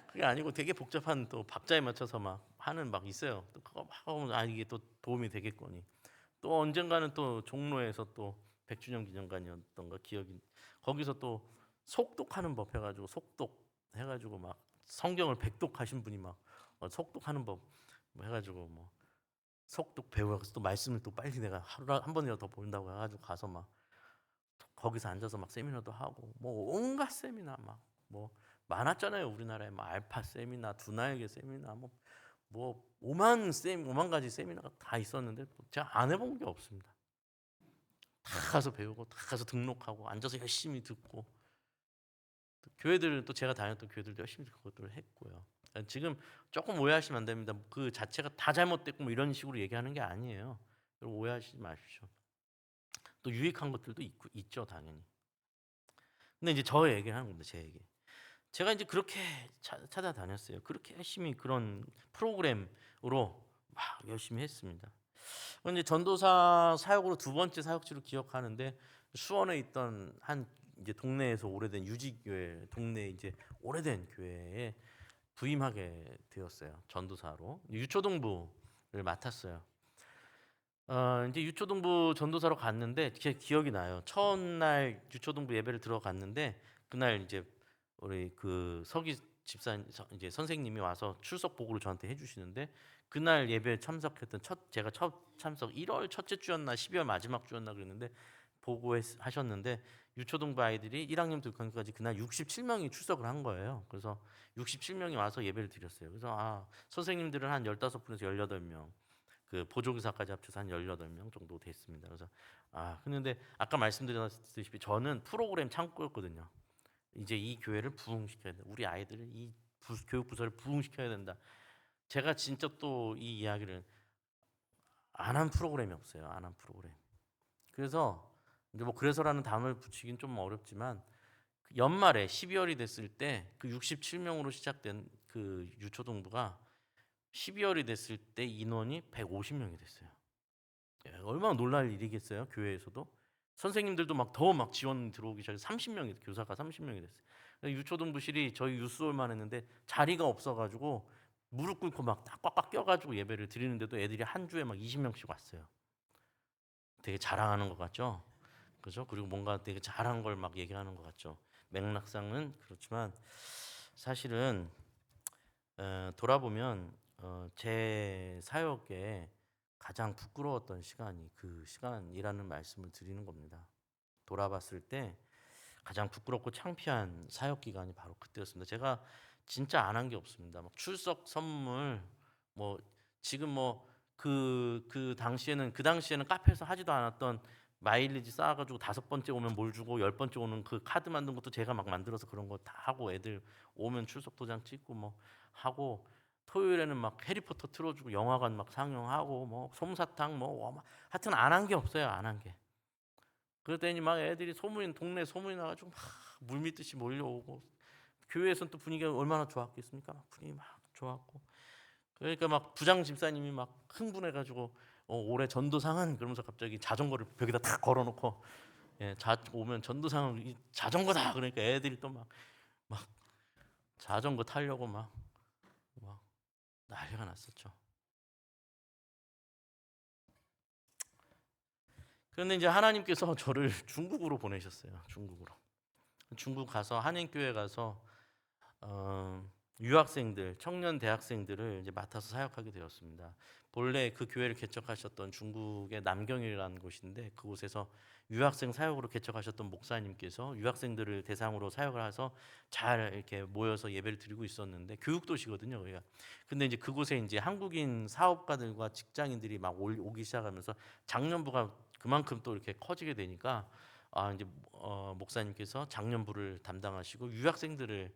그게 아니고 되게 복잡한 또 박자에 맞춰서 막 하는 막 있어요. 또 그거 막 하면 이게 또 도움이 되겠거니. 또 언젠가는 또 종로에서 또 100주년 기념관이었던가 기억이 거기서 또 속독하는 법 해가지고 속독 해가지고 막 성경을 백독하신 분이 막 속독하는 법뭐 해가지고 뭐 속독 배워서 또 말씀을 또 빨리 내가 하루에 한 번이라도 더 본다고 해가지고 가서 막 거기서 앉아서 막 세미나도 하고 뭐 온갖 세미나 막 뭐 많았잖아요. 우리나라에 막 알파 세미나, 두나에게 세미나 뭐 오만 가지 세미나가 다 있었는데 제가 안 해본 게 없습니다. 다 가서 배우고 다 가서 등록하고 앉아서 열심히 듣고 또 교회들 또 제가 다녔던 교회들도 열심히 그것들을 했고요. 지금 조금 오해하시면 안 됩니다. 그 자체가 다 잘못됐고 뭐 이런 식으로 얘기하는 게 아니에요. 여러분 오해하시지 마십시오. 또 유익한 것들도 있죠 당연히. 근데 이제 저 얘기를 하는 겁니다. 제 얘기. 제가 이제 그렇게 찾아다녔어요. 그렇게 열심히 그런 프로그램으로 막 열심히 했습니다. 이제 전도사 사역으로 두 번째 사역지로 기억하는데 수원에 있던 한 이제 동네에서 오래된 유지교회 동네 이제 오래된 교회에 부임하게 되었어요. 전도사로 유초동부를 맡았어요. 이제 유초동부 전도사로 갔는데 제 기억이 나요. 첫날 유초동부 예배를 들어갔는데 그날 이제 우리 그 서기 이제 선생님이 와서 출석 보고를 저한테 해주시는데 그날 예배에 참석했던 제가 첫 참석 1월 첫째 주였나 12월 마지막 주였나 그랬는데 보고하셨는데 유초동부 아이들이 1학년부터 6학년까지 그날 67명이 출석을 한 거예요. 그래서 67명이 와서 예배를 드렸어요. 그래서 선생님들은 한 15분에서 18명 그 보조교사까지 합쳐서 한 18명 정도 됐습니다. 그래서 근데 아까 말씀드렸듯이 저는 프로그램 창구였거든요. 이제 이 교회를 부흥시켜야 돼. 우리 아이들을 교육 부서를 부흥시켜야 된다. 제가 진짜 또 이 이야기를 안 한 프로그램이 없어요. 안 한 프로그램. 그래서 이제 뭐 그래서라는 단어를 붙이긴 좀 어렵지만 그 연말에 12월이 됐을 때 그 67명으로 시작된 그 유초동부가 12월이 됐을 때 인원이 150명이 됐어요. 얼마나 놀랄 일이겠어요, 교회에서도. 선생님들도 막 더 막 지원 들어오기 시작해서 30명이 교사가 30명이 됐어요. 유초동부실이 저희 유스홀만 했는데 자리가 없어가지고 무릎 꿇고 막 꽉꽉 껴가지고 예배를 드리는데도 애들이 한 주에 막 20명씩 왔어요. 되게 자랑하는 것 같죠? 그죠? 그리고 뭔가 되게 잘한 걸 막 얘기하는 것 같죠. 맥락상은 그렇지만 사실은 돌아보면 제 사역에 가장 부끄러웠던 시간이 그 시간이라는 말씀을 드리는 겁니다. 돌아봤을 때 가장 부끄럽고 창피한 사역 기간이 바로 그때였습니다. 제가 진짜 안 한 게 없습니다. 막 출석 선물 뭐 지금 뭐 그 당시에는 카페에서 하지도 않았던 마일리지 쌓아가지고 5번째 오면 뭘 주고 10번째 오는 그 카드 만든 것도 제가 막 만들어서 그런 거 다 하고 애들 오면 출석 도장 찍고 뭐 하고 토요일에는 막 해리포터 틀어주고 영화관 막 상영하고 뭐 솜사탕 하여튼 안 한 게 없어요. 안 한 게. 그러더니 막 애들이 동네 소문이 나가지고 막 물밀듯이 몰려오고 교회에서는 또 분위기가 얼마나 좋았겠습니까? 막 분위기 막 좋았고, 그러니까 막 부장 집사님이 막 흥분해가지고 올해 전도상은 그러면서 갑자기 자전거를 벽에다 탁 걸어놓고, 예, 오면 전도상은 자전거다 그러니까 애들이 또 막 자전거 타려고 막 난리가 났었죠. 그런데 이제 하나님께서 저를 중국으로 보내셨어요. 중국 가서 한인교회 가서 어, 유학생들, 청년 대학생들을 이제 맡아서 사역하게 되었습니다. 본래 그 교회를 개척하셨던 중국의 남경이라는 곳인데, 그곳에서 유학생 사역으로 개척하셨던 목사님께서 유학생들을 대상으로 사역을 해서 잘 이렇게 모여서 예배를 드리고 있었는데, 교육 도시거든요, 거기가. 근데 이제 그곳에 이제 한국인 사업가들과 직장인들이 막 오기 시작하면서 장년부가 그만큼 또 이렇게 커지게 되니까, 이제 목사님께서 장년부를 담당하시고 유학생들을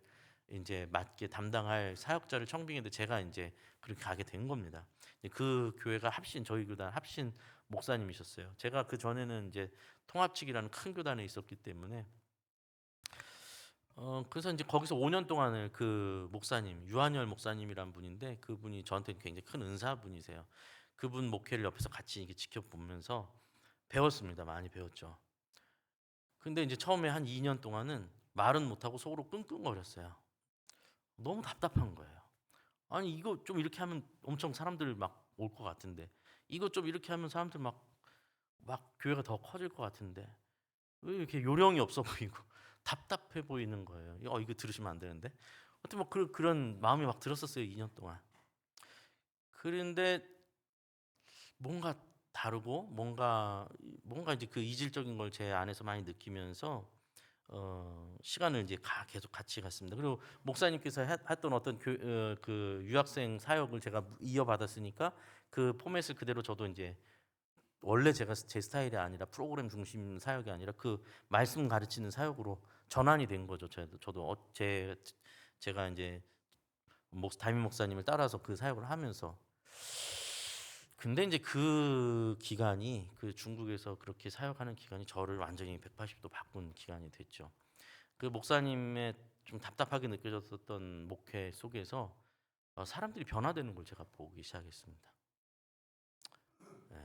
이제 맡게 담당할 사역자를 청빙했는데, 제가 이제 그렇게 가게 된 겁니다. 그 교회가 저희 교단 합신 목사님이셨어요. 제가 그 전에는 이제 통합측이라는 큰 교단에 있었기 때문에, 그래서 이제 거기서 5년 동안을 그 목사님 유한열 목사님이란 분인데, 그분이 저한테 굉장히 큰 은사분이세요. 그분 목회를 옆에서 같이 이렇게 지켜보면서 배웠습니다. 많이 배웠죠. 근데 이제 처음에 한 2년 동안은 말은 못하고 속으로 끙끙거렸어요. 너무 답답한 거예요. 아니 이거 좀 이렇게 하면 엄청 사람들 막 올 것 같은데, 이거 좀 이렇게 하면 사람들 막 교회가 더 커질 것 같은데, 왜 이렇게 요령이 없어 보이고 답답해 보이는 거예요. 이거 들으시면 안 되는데. 하여튼 뭐 그런 마음이 막 들었었어요, 2년 동안. 그런데 뭔가 다르고, 뭔가 이제 그 이질적인 걸 제 안에서 많이 느끼면서 시간을 이제 계속 같이 갔습니다. 그리고 목사님께서 했던 어떤 그 유학생 사역을 제가 이어받았으니까, 그 포맷을 그대로 저도 이제, 원래 제가 제 스타일이 아니라 프로그램 중심 사역이 아니라 그 말씀 가르치는 사역으로 전환이 된 거죠. 저도 제가 이제 담임 목사님을 따라서 그 사역을 하면서. 근데 이제 그 기간이, 그 중국에서 그렇게 사역하는 기간이 저를 완전히 180도 바꾼 기간이 됐죠. 그 목사님의 좀 답답하게 느껴졌었던 목회 속에서 사람들이 변화되는 걸 제가 보기 시작했습니다. 예,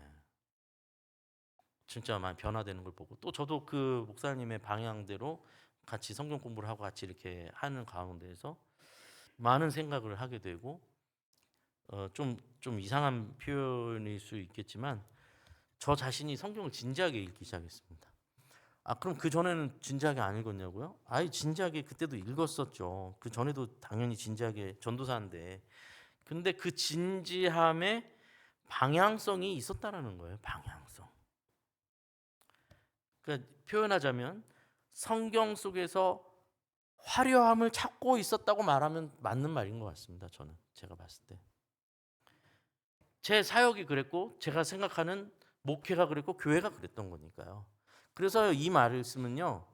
진짜 많이 변화되는 걸 보고, 또 저도 그 목사님의 방향대로 같이 성경 공부를 하고 같이 이렇게 하는 가운데에서 많은 생각을 하게 되고, 좀 이상한 표현일 수 있겠지만 저 자신이 성경을 진지하게 읽기 시작했습니다. 그럼 그 전에는 진지하게 안 읽었냐고요? 아이, 진지하게 그때도 읽었었죠. 그 전에도 당연히 진지하게, 전도사인데. 근데 그 진지함에 방향성이 있었다라는 거예요. 방향성. 그러니까 표현하자면 성경 속에서 화려함을 찾고 있었다고 말하면 맞는 말인 것 같습니다. 제가 봤을 때 제 사역이 그랬고, 제가 생각하는 목회가 그랬고, 교회가 그랬던 거니까요. 그래서 이 말씀은요,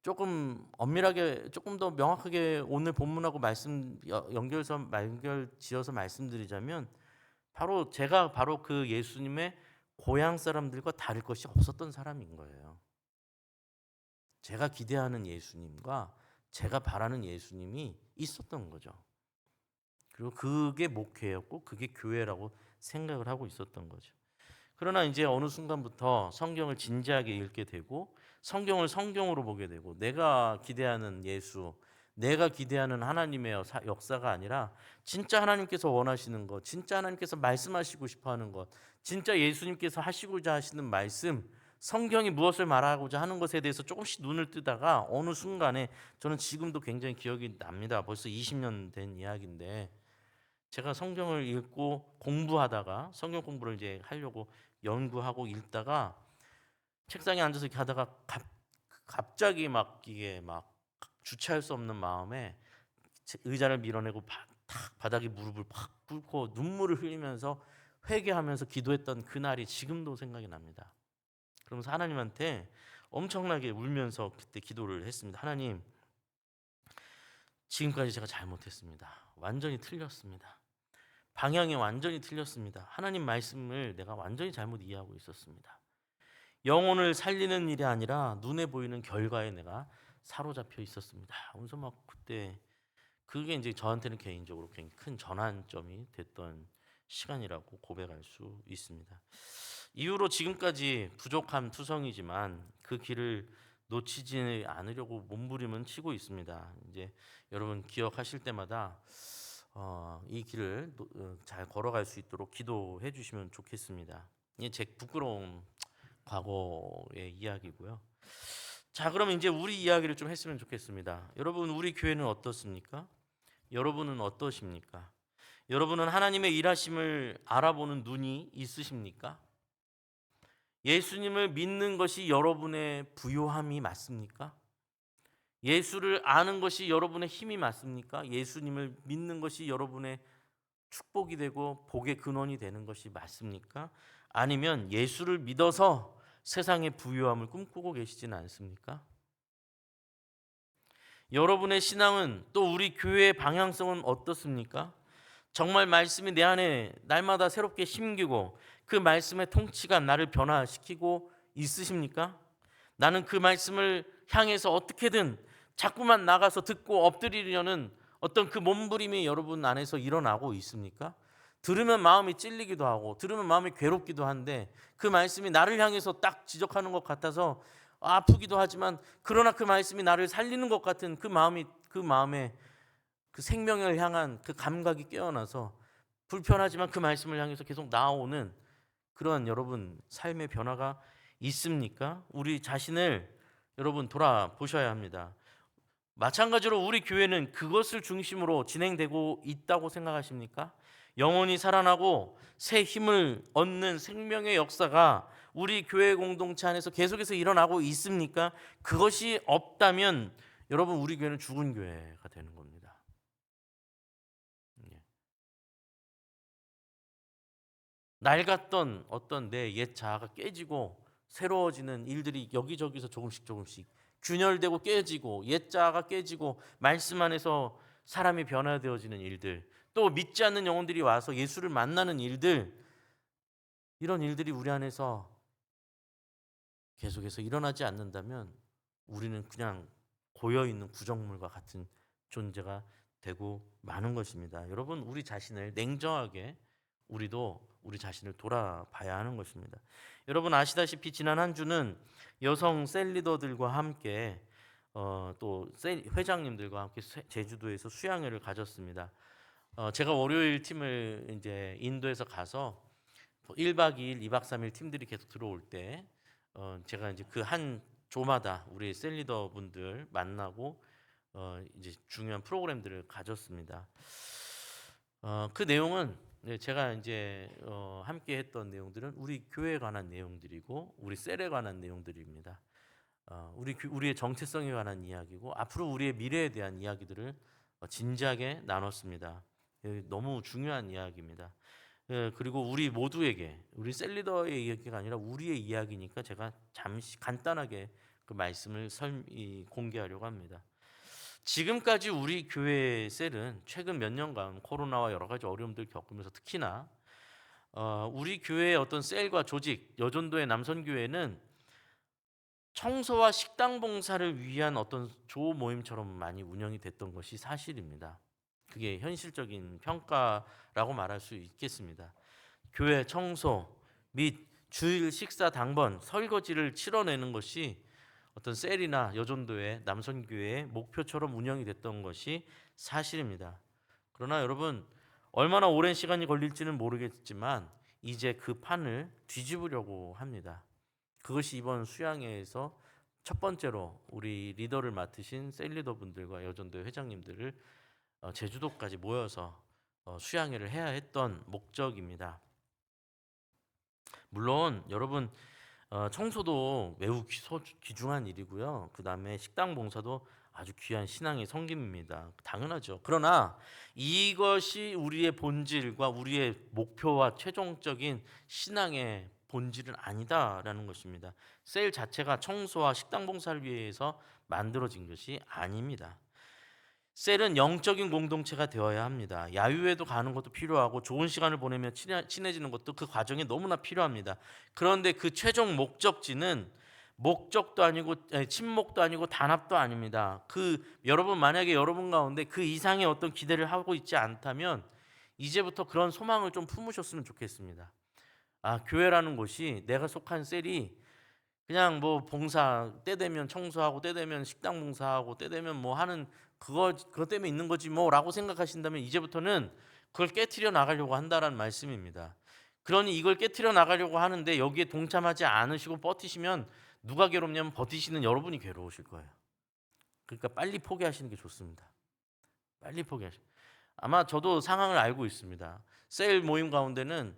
조금 엄밀하게, 조금 더 명확하게 오늘 본문하고 연결 지어서 말씀드리자면, 제가 바로 그 예수님의 고향 사람들과 다를 것이 없었던 사람인 거예요. 제가 기대하는 예수님과 제가 바라는 예수님이 있었던 거죠. 그리고 그게 목회였고, 그게 교회라고 생각을 하고 있었던 거죠. 그러나 이제 어느 순간부터 성경을 진지하게 읽게 되고, 성경을 성경으로 보게 되고, 내가 기대하는 예수, 내가 기대하는 하나님의 역사가 아니라 진짜 하나님께서 원하시는 것, 진짜 하나님께서 말씀하시고 싶어하는 것, 진짜 예수님께서 하시고자 하시는 말씀, 성경이 무엇을 말하고자 하는 것에 대해서 조금씩 눈을 뜨다가, 어느 순간에, 저는 지금도 굉장히 기억이 납니다. 벌써 20년 된 이야기인데, 제가 성경을 읽고 공부하다가, 성경 공부를 이제 하려고 연구하고 읽다가 책상에 앉아서 이렇게 하다가 갑자기 막 이게 막 주체할 수 없는 마음에 의자를 밀어내고 바닥에 무릎을 팍 꿇고 눈물을 흘리면서 회개하면서 기도했던 그날이 지금도 생각이 납니다. 그러면서 하나님한테 엄청나게 울면서 그때 기도를 했습니다. 하나님, 지금까지 제가 잘못했습니다. 완전히 틀렸습니다. 방향이 완전히 틀렸습니다. 하나님 말씀을 내가 완전히 잘못 이해하고 있었습니다. 영혼을 살리는 일이 아니라 눈에 보이는 결과에 내가 사로잡혀 있었습니다. 그래서 막 그때 그게 이제 저한테는 개인적으로 굉장히 큰 전환점이 됐던 시간이라고 고백할 수 있습니다. 이후로 지금까지 부족함 투성이지만 그 길을 놓치지 않으려고 몸부림은 치고 있습니다. 이제 여러분 기억하실 때마다 이 길을 잘 걸어갈 수 있도록 기도해 주시면 좋겠습니다. 이게 제 부끄러운 과거의 이야기고요. 자, 그럼 이제 우리 이야기를 좀 했으면 좋겠습니다. 여러분, 우리 교회는 어떻습니까? 여러분은 어떠십니까? 여러분은 하나님의 일하심을 알아보는 눈이 있으십니까? 예수님을 믿는 것이 여러분의 부요함이 맞습니까? 예수를 아는 것이 여러분의 힘이 맞습니까? 예수님을 믿는 것이 여러분의 축복이 되고 복의 근원이 되는 것이 맞습니까? 아니면 예수를 믿어서 세상의 부요함을 꿈꾸고 계시지는 않습니까? 여러분의 신앙은 또 우리 교회의 방향성은 어떻습니까? 정말 말씀이 내 안에 날마다 새롭게 심기고 그 말씀의 통치가 나를 변화시키고 있으십니까? 나는 그 말씀을 향해서 어떻게든 자꾸만 나가서 듣고 엎드리려는 어떤 그 몸부림이 여러분 안에서 일어나고 있습니까? 들으면 마음이 찔리기도 하고 들으면 마음이 괴롭기도 한데 그 말씀이 나를 향해서 딱 지적하는 것 같아서 아프기도 하지만 그러나 그 말씀이 나를 살리는 것 같은 그 마음에 그 생명을 향한 그 감각이 깨어나서 불편하지만 그 말씀을 향해서 계속 나아오는 그런 여러분 삶의 변화가 있습니까? 우리 자신을 여러분 돌아보셔야 합니다. 마찬가지로 우리 교회는 그것을 중심으로 진행되고 있다고 생각하십니까? 영혼이 살아나고 새 힘을 얻는 생명의 역사가 우리 교회 공동체 안에서 계속해서 일어나고 있습니까? 그것이 없다면 여러분 우리 교회는 죽은 교회가 되는 겁니다. 낡았던 어떤 내 옛 자아가 깨지고 새로워지는 일들이 여기저기서 조금씩 균열되고 깨지고 옛 자아가 깨지고 말씀 안에서 사람이 변화되어지는 일들, 또 믿지 않는 영혼들이 와서 예수를 만나는 일들, 이런 일들이 우리 안에서 계속해서 일어나지 않는다면 우리는 그냥 고여있는 구정물과 같은 존재가 되고 마는 것입니다. 여러분, 우리 자신을 냉정하게 우리도 우리 자신을 돌아봐야 하는 것입니다. 여러분 아시다시피 지난 한 주는 여성 셀리더들과 함께 또 회장님들과 함께 제주도에서 수양회를 가졌습니다. 제가 월요일 팀을 이제 인도에서 가서 1박 2일, 2박 3일 팀들이 계속 들어올 때 제가 이제 그 한 조마다 우리 셀리더 분들 만나고 이제 중요한 프로그램들을 가졌습니다. 그 내용은 제가 이제 함께 했던 내용들은 우리 교회에 관한 내용들이고 우리 셀에 관한 내용들입니다. 우리의 정체성에 관한 이야기고 앞으로 우리의 미래에 대한 이야기들을 진지하게 나눴습니다. 너무 중요한 이야기입니다. 그리고 우리 모두에게 우리 셀리더의 이야기가 아니라 우리의 이야기니까 제가 잠시 간단하게 그 말씀을 공개하려고 합니다. 지금까지 우리 교회 셀은 최근 몇 년간 코로나와 여러 가지 어려움들 겪으면서 특히나 우리 교회의 어떤 셀과 조직, 여전도의 남선교회는 청소와 식당 봉사를 위한 어떤 조 모임처럼 많이 운영이 됐던 것이 사실입니다. 그게 현실적인 평가라고 말할 수 있겠습니다. 교회 청소 및 주일 식사 당번 설거지를 치러내는 것이 어떤 셀이나 여전도의 남선교회의 목표처럼 운영이 됐던 것이 사실입니다. 그러나 여러분 얼마나 오랜 시간이 걸릴지는 모르겠지만 이제 그 판을 뒤집으려고 합니다. 그것이 이번 수양회에서 첫 번째로 우리 리더를 맡으신 셀리더 분들과 여전도 회장님들을 제주도까지 모여서 수양회를 해야 했던 목적입니다. 물론 여러분 청소도 매우 귀중한 일이고요. 그 다음에 식당 봉사도 아주 귀한 신앙의 섬김입니다. 당연하죠. 그러나 이것이 우리의 본질과 우리의 목표와 최종적인 신앙의 본질은 아니다라는 것입니다. 셀 자체가 청소와 식당 봉사를 위해서 만들어진 것이 아닙니다. 셀은 영적인 공동체가 되어야 합니다. 야유회도 가는 것도 필요하고 좋은 시간을 보내며 친해지는 것도 그 과정에 너무나 필요합니다. 그런데 그 최종 목적지는 목적도 아니고 친목도 아니고 단합도 아닙니다. 여러분 만약에 여러분 가운데 그 이상의 어떤 기대를 하고 있지 않다면 이제부터 그런 소망을 좀 품으셨으면 좋겠습니다. 교회라는 곳이 내가 속한 셀이 그냥 뭐 봉사 때 되면 청소하고 때 되면 식당 봉사하고 때 되면 뭐 하는 그거 때문에 있는 거지 뭐라고 생각하신다면 이제부터는 그걸 깨트려 나가려고 한다라는 말씀입니다. 그러니 이걸 깨트려 나가려고 하는데 여기에 동참하지 않으시고 버티시면 누가 괴롭냐면 버티시는 여러분이 괴로우실 거예요. 그러니까 빨리 포기하시는 게 좋습니다. 빨리 포기하시. 아마 저도 상황을 알고 있습니다. 셀 모임 가운데는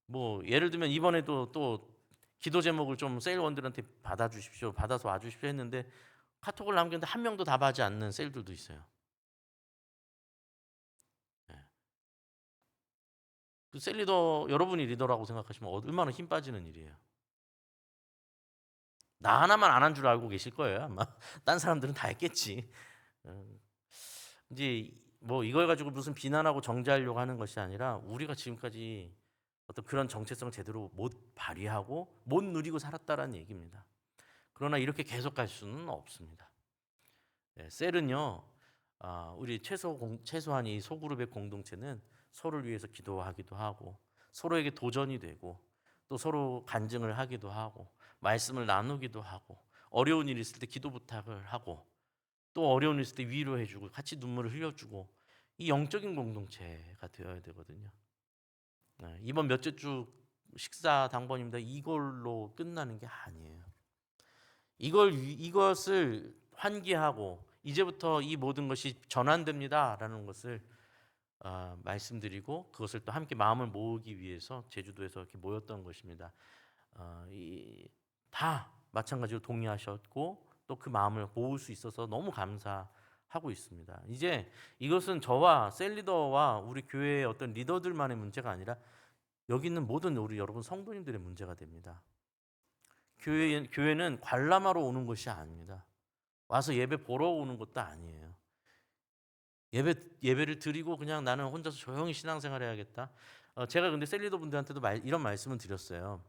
뭐 예를 들면 이번에도 또 기도 제목을 좀 셀원들한테 받아주십시오, 받아서 와주십시오 했는데 카톡을 남겼는데 한 명도 답하지 않는 셀들도 있어요. 예. 그 셀 리더 여러분이 리더라고 생각하시면 얼마나 힘 빠지는 일이에요. 나 하나만 안 한 줄 알고 계실 거예요 아마. 딴 사람들은 다 했겠지. 이제 뭐 이걸 가지고 무슨 비난하고 정죄하려고 하는 것이 아니라 우리가 지금까지 어떤 그런 정체성을 제대로 못 발휘하고 못 누리고 살았다라는 얘기입니다. 그러나 이렇게 계속 갈 수는 없습니다. 셀은요, 우리 최소한 이 소그룹의 공동체는 서로를 위해서 기도하기도 하고 서로에게 도전이 되고 또 서로 간증을 하기도 하고 말씀을 나누기도 하고 어려운 일이 있을 때 기도 부탁을 하고 또 어려운 일 있을 때 위로해주고 같이 눈물을 흘려주고 이 영적인 공동체가 되어야 되거든요. 이번 몇째 주 식사 당번입니다. 이걸로 끝나는 게 아니에요. 이것을 환기하고 이제부터 이 모든 것이 전환됩니다라는 것을 말씀드리고 그것을 또 함께 마음을 모으기 위해서 제주도에서 이렇게 모였던 것입니다. 다 마찬가지로 동의하셨고 또 그 마음을 모을 수 있어서 너무 감사하고 있습니다. 이제 이것은 저와 셀리더와 우리 교회의 어떤 리더들만의 문제가 아니라 여기 있는 모든 우리 여러분 성도님들의 문제가 됩니다. 교회는 관람하러 오는 것이 아닙니다. 와서 예배 보러 오는 것도 아니에요. 예배를 드리고 그냥 나는 혼자서 조용히 신앙생활 해야겠다. 제가 근데 셀리더 분들한테도 이런 말씀을 드렸어요.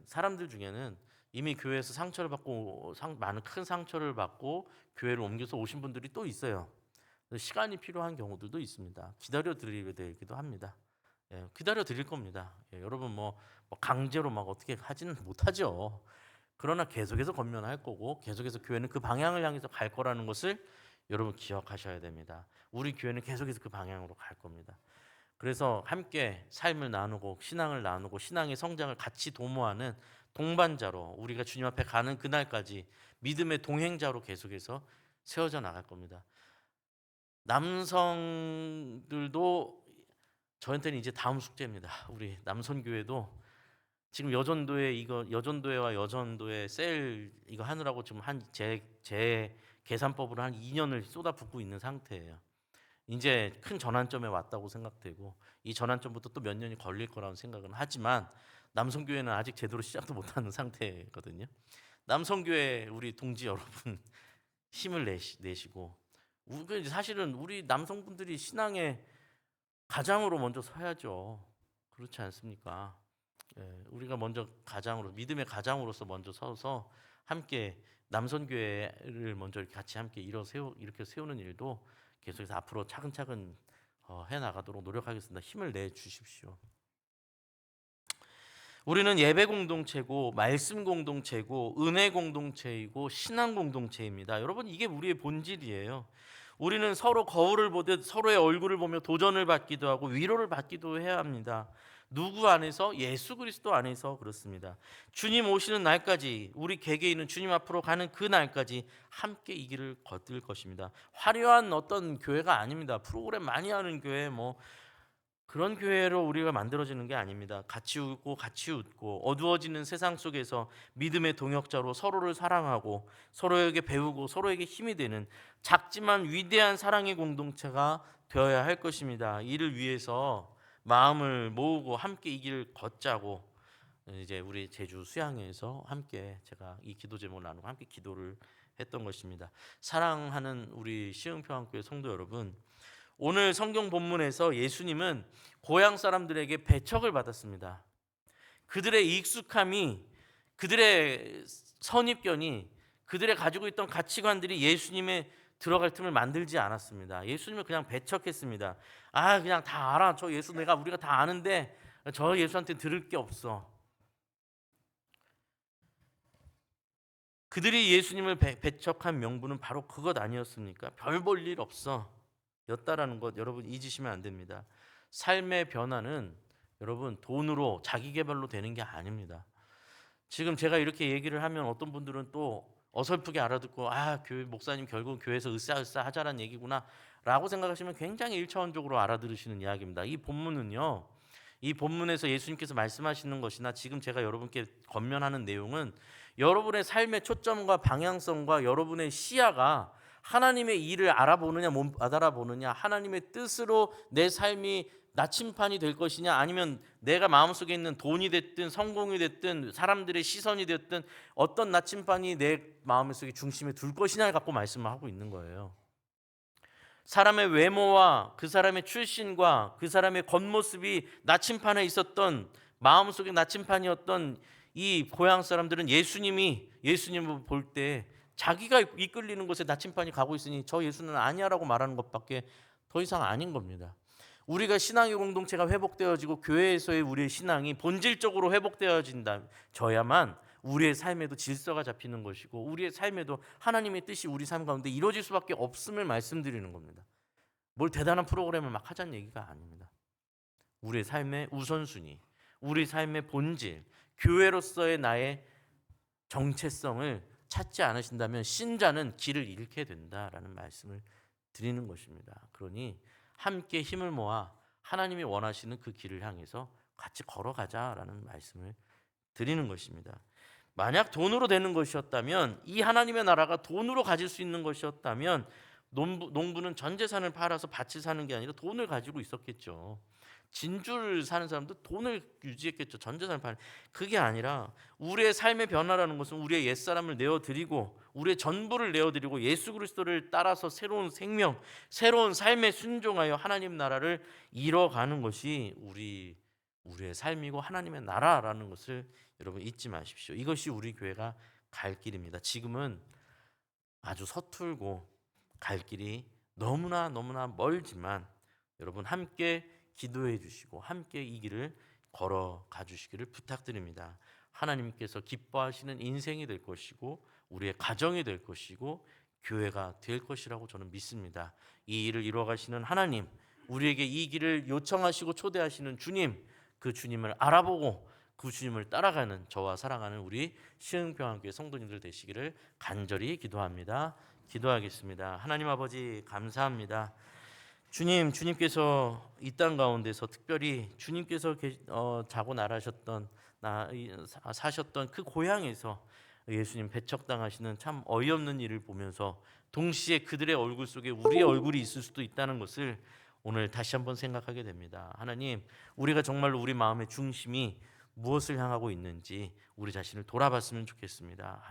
사람들 중에는 이미 교회에서 상처를 받고 많은 큰 상처를 받고 교회를 옮겨서 오신 분들이 또 있어요. 시간이 필요한 경우들도 있습니다. 기다려 드리게 되기도 합니다. 기다려 드릴 겁니다. 여러분 뭐 강제로 막 어떻게 하지는 못하죠. 그러나 계속해서 권면할 거고 계속해서 교회는 그 방향을 향해서 갈 거라는 것을 여러분 기억하셔야 됩니다. 우리 교회는 계속해서 그 방향으로 갈 겁니다. 그래서 함께 삶을 나누고 신앙을 나누고 신앙의 성장을 같이 도모하는 동반자로 우리가 주님 앞에 가는 그날까지 믿음의 동행자로 계속해서 세워져 나갈 겁니다. 남성들도 저한테는 이제 다음 숙제입니다. 우리 남선교회도 지금 여전도회와 여전도회 셀 이거 하느라고 지금 제 계산법으로 한 2년을 쏟아붓고 있는 상태예요. 이제 큰 전환점에 왔다고 생각되고 이 전환점부터 또 몇 년이 걸릴 거라는 생각은 하지만 남성교회는 아직 제대로 시작도 못하는 상태거든요. 남성교회 우리 동지 여러분 힘을 내시고 사실은 우리 남성분들이 신앙의 가장으로 먼저 서야죠. 그렇지 않습니까? 우리가 먼저 믿음의 가장으로서 먼저 서서 함께 남선교회를 먼저 같이 함께 이렇게 세우는 일도 계속해서 앞으로 차근차근 해 나가도록 노력하겠습니다. 힘을 내 주십시오. 우리는 예배 공동체고 말씀 공동체고 은혜 공동체이고 신앙 공동체입니다. 여러분 이게 우리의 본질이에요. 우리는 서로 거울을 보듯 서로의 얼굴을 보며 도전을 받기도 하고 위로를 받기도 해야 합니다. 누구 안에서? 예수 그리스도 안에서 그렇습니다. 주님 오시는 날까지 우리 개개인은 주님 앞으로 가는 그 날까지 함께 이 길을 걷을 것입니다. 화려한 어떤 교회가 아닙니다. 프로그램 많이 하는 교회 그런 교회로 우리가 만들어지는 게 아닙니다. 같이 웃고 같이 웃고 어두워지는 세상 속에서 믿음의 동역자로 서로를 사랑하고 서로에게 배우고 서로에게 힘이 되는 작지만 위대한 사랑의 공동체가 되어야 할 것입니다. 이를 위해서 마음을 모으고 함께 이 길 걷자고 이제 우리 제주 수양회에서 함께 제가 이 기도 제목을 나누고 함께 기도를 했던 것입니다. 사랑하는 우리 시흥평안교회 성도 여러분, 오늘 성경 본문에서 예수님은 고향 사람들에게 배척을 받았습니다. 그들의 익숙함이 그들의 선입견이, 그들의 가지고 있던 가치관들이 예수님의 들어갈 틈을 만들지 않았습니다. 예수님을 그냥 배척했습니다. 아, 그냥 다 알아. 저 예수 우리가 다 아는데 저 예수한테 들을 게 없어. 그들이 예수님을 배척한 명분은 바로 그것 아니었습니까? 별 볼 일 없어 였다라는 것 여러분 잊으시면 안 됩니다. 삶의 변화는 여러분 돈으로 자기 개발로 되는 게 아닙니다. 지금 제가 이렇게 얘기를 하면 어떤 분들은 또 어설프게 알아듣고 교회 목사님 결국 교회에서 으쌰으쌰 하자란 얘기구나 라고 생각하시면 굉장히 일차원적으로 알아들으시는 이야기입니다. 이 본문은요, 이 본문에서 예수님께서 말씀하시는 것이나 지금 제가 여러분께 권면하는 내용은 여러분의 삶의 초점과 방향성과 여러분의 시야가 하나님의 일을 알아보느냐 못 알아보느냐, 하나님의 뜻으로 내 삶이 나침판이 될 것이냐, 아니면 내가 마음속에 있는 돈이 됐든 성공이 됐든 사람들의 시선이 됐든 어떤 나침판이 내 마음속에 중심에 둘 것이냐를 갖고 말씀을 하고 있는 거예요. 사람의 외모와 그 사람의 출신과 그 사람의 겉모습이 나침판에 있었던, 마음속에 나침판이었던 이 고향 사람들은 예수님을 볼 때 자기가 이끌리는 곳에 나침판이 가고 있으니 저 예수는 아니야라고 말하는 것밖에 더 이상 아닌 겁니다. 우리가 신앙의 공동체가 회복되어지고 교회에서의 우리의 신앙이 본질적으로 회복되어진다져야만 우리의 삶에도 질서가 잡히는 것이고 우리의 삶에도 하나님의 뜻이 우리 삶 가운데 이루어질 수밖에 없음을 말씀드리는 겁니다. 뭘 대단한 프로그램을 막 하자는 얘기가 아닙니다. 우리의 삶의 우선순위, 우리 삶의 본질, 교회로서의 나의 정체성을 찾지 않으신다면 신자는 길을 잃게 된다라는 말씀을 드리는 것입니다. 그러니 함께 힘을 모아 하나님이 원하시는 그 길을 향해서 같이 걸어가자라는 말씀을 드리는 것입니다. 만약 돈으로 되는 것이었다면, 이 하나님의 나라가 돈으로 가질 수 있는 것이었다면 농부는 전 재산을 팔아서 밭을 사는 게 아니라 돈을 가지고 있었겠죠. 진주를 사는 사람도 돈을 유지했겠죠. 전 재산을 파는. 그게 아니라 우리의 삶의 변화라는 것은 우리의 옛사람을 내어드리고 우리의 전부를 내어드리고 예수 그리스도를 따라서 새로운 생명, 새로운 삶에 순종하여 하나님 나라를 이뤄가는 것이 우리의 삶이고 하나님의 나라라는 것을 여러분 잊지 마십시오. 이것이 우리 교회가 갈 길입니다. 지금은 아주 서툴고 갈 길이 너무나 멀지만 여러분 함께 기도해 주시고 함께 이 길을 걸어가 주시기를 부탁드립니다. 하나님께서 기뻐하시는 인생이 될 것이고 우리의 가정이 될 것이고 교회가 될 것이라고 저는 믿습니다. 이 일을 이루어가시는 하나님, 우리에게 이 길을 요청하시고 초대하시는 주님, 그 주님을 알아보고 그 주님을 따라가는 저와 사랑하는 우리 시흥평안교회 성도님들 되시기를 간절히 기도합니다. 기도하겠습니다. 하나님 아버지 감사합니다. 주님께서 이 땅 가운데서 특별히 주님께서 자고 사셨던 그 고향에서 예수님 배척당하시는 참 어이없는 일을 보면서 동시에 그들의 얼굴 속에 우리의 얼굴이 있을 수도 있다는 것을 오늘 다시 한번 생각하게 됩니다. 하나님, 우리가 정말로 우리 마음의 중심이 무엇을 향하고 있는지 우리 자신을 돌아봤으면 좋겠습니다.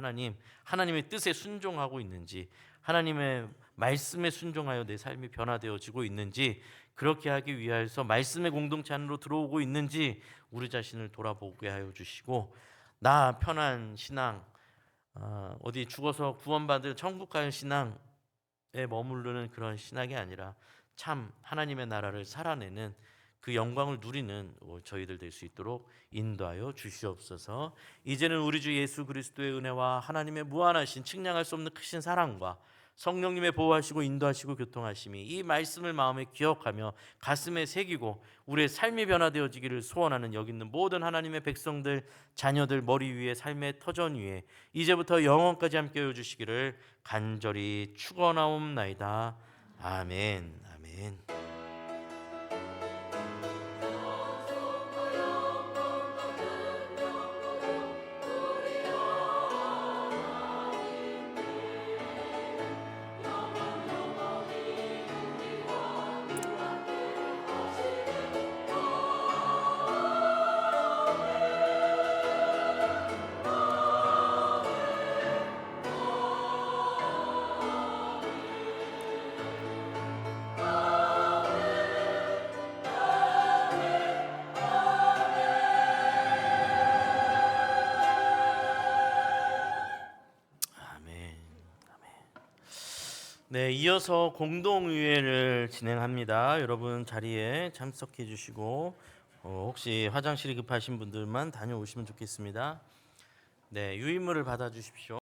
하나님의 뜻에 순종하고 있는지, 하나님의 말씀에 순종하여 내 삶이 변화되어지고 있는지, 그렇게 하기 위해서 말씀의 공동체 안으로 들어오고 있는지 우리 자신을 돌아보게 하여 주시고, 나 편한 신앙, 어디 죽어서 구원받을 천국 갈 신앙에 머무르는 그런 신앙이 아니라 참 하나님의 나라를 살아내는 그 영광을 누리는 저희들 될 수 있도록 인도하여 주시옵소서. 이제는 우리 주 예수 그리스도의 은혜와 하나님의 무한하신 측량할 수 없는 크신 사랑과 성령님의 보호하시고 인도하시고 교통하심이 이 말씀을 마음에 기억하며 가슴에 새기고 우리의 삶이 변화되어지기를 소원하는 여기 있는 모든 하나님의 백성들, 자녀들 머리 위에 삶의 터전 위에 이제부터 영원까지 함께해 주시기를 간절히 축원하옵나이다. 아멘. 아멘. 네, 이어서 공동의회를 진행합니다. 여러분 자리에 참석해 주시고 혹시 화장실이 급하신 분들만 다녀오시면 좋겠습니다. 네, 유인물을 받아 주십시오.